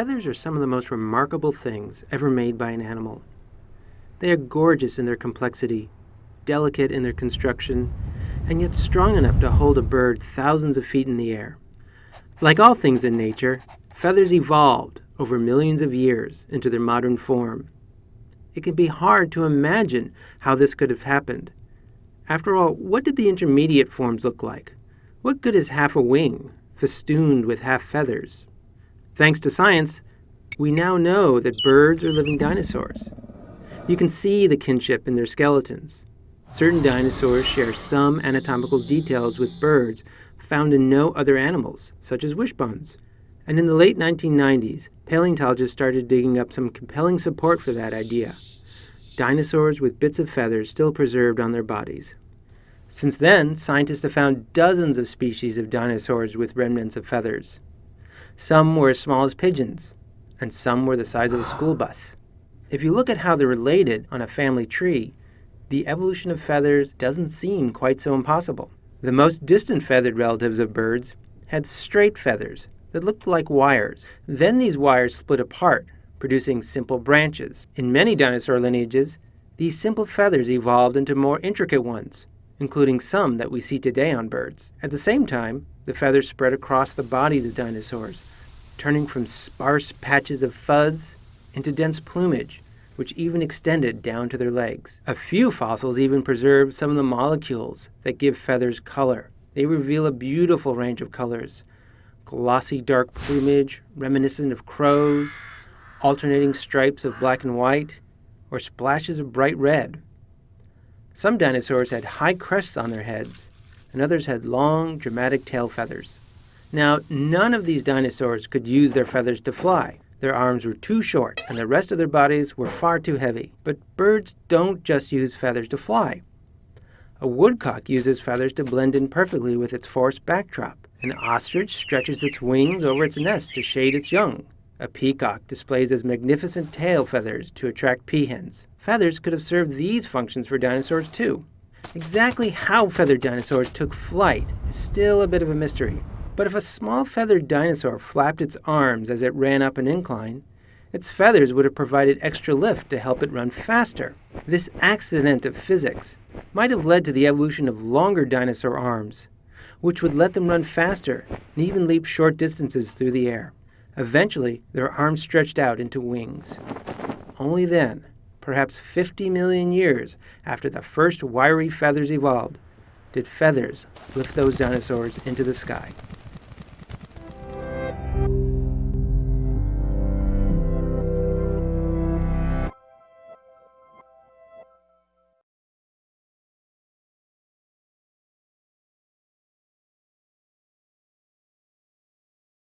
Feathers are some of the most remarkable things ever made by an animal. They are gorgeous in their complexity, delicate in their construction, and yet strong enough to hold a bird thousands of feet in the air. Like all things in nature, feathers evolved over millions of years into their modern form. It can be hard to imagine how this could have happened. After all, what did the intermediate forms look like? What good is half a wing, festooned with half feathers? Thanks to science, we now know that birds are living dinosaurs. You can see the kinship in their skeletons. Certain dinosaurs share some anatomical details with birds found in no other animals, such as wishbones. And in the late 1990s, paleontologists started digging up some compelling support for that idea. Dinosaurs with bits of feathers still preserved on their bodies. Since then, scientists have found dozens of species of dinosaurs with remnants of feathers. Some were as small as pigeons, and some were the size of a school bus. If you look at how they're related on a family tree, the evolution of feathers doesn't seem quite so impossible. The most distant feathered relatives of birds had straight feathers that looked like wires. Then these wires split apart, producing simple branches. In many dinosaur lineages, these simple feathers evolved into more intricate ones, including some that we see today on birds. At the same time, the feathers spread across the bodies of dinosaurs, turning from sparse patches of fuzz into dense plumage, which even extended down to their legs. A few fossils even preserve some of the molecules that give feathers color. They reveal a beautiful range of colors: glossy dark plumage, reminiscent of crows, alternating stripes of black and white, or splashes of bright red. Some dinosaurs had high crests on their heads, and others had long, dramatic tail feathers. Now, none of these dinosaurs could use their feathers to fly. Their arms were too short, and the rest of their bodies were far too heavy. But birds don't just use feathers to fly. A woodcock uses feathers to blend in perfectly with its forest backdrop. An ostrich stretches its wings over its nest to shade its young. A peacock displays its magnificent tail feathers to attract peahens. Feathers could have served these functions for dinosaurs too. Exactly how feathered dinosaurs took flight is still a bit of a mystery. But if a small feathered dinosaur flapped its arms as it ran up an incline, its feathers would have provided extra lift to help it run faster. This accident of physics might have led to the evolution of longer dinosaur arms, which would let them run faster and even leap short distances through the air. Eventually, their arms stretched out into wings. Only then, perhaps 50 million years after the first wiry feathers evolved, did feathers lift those dinosaurs into the sky.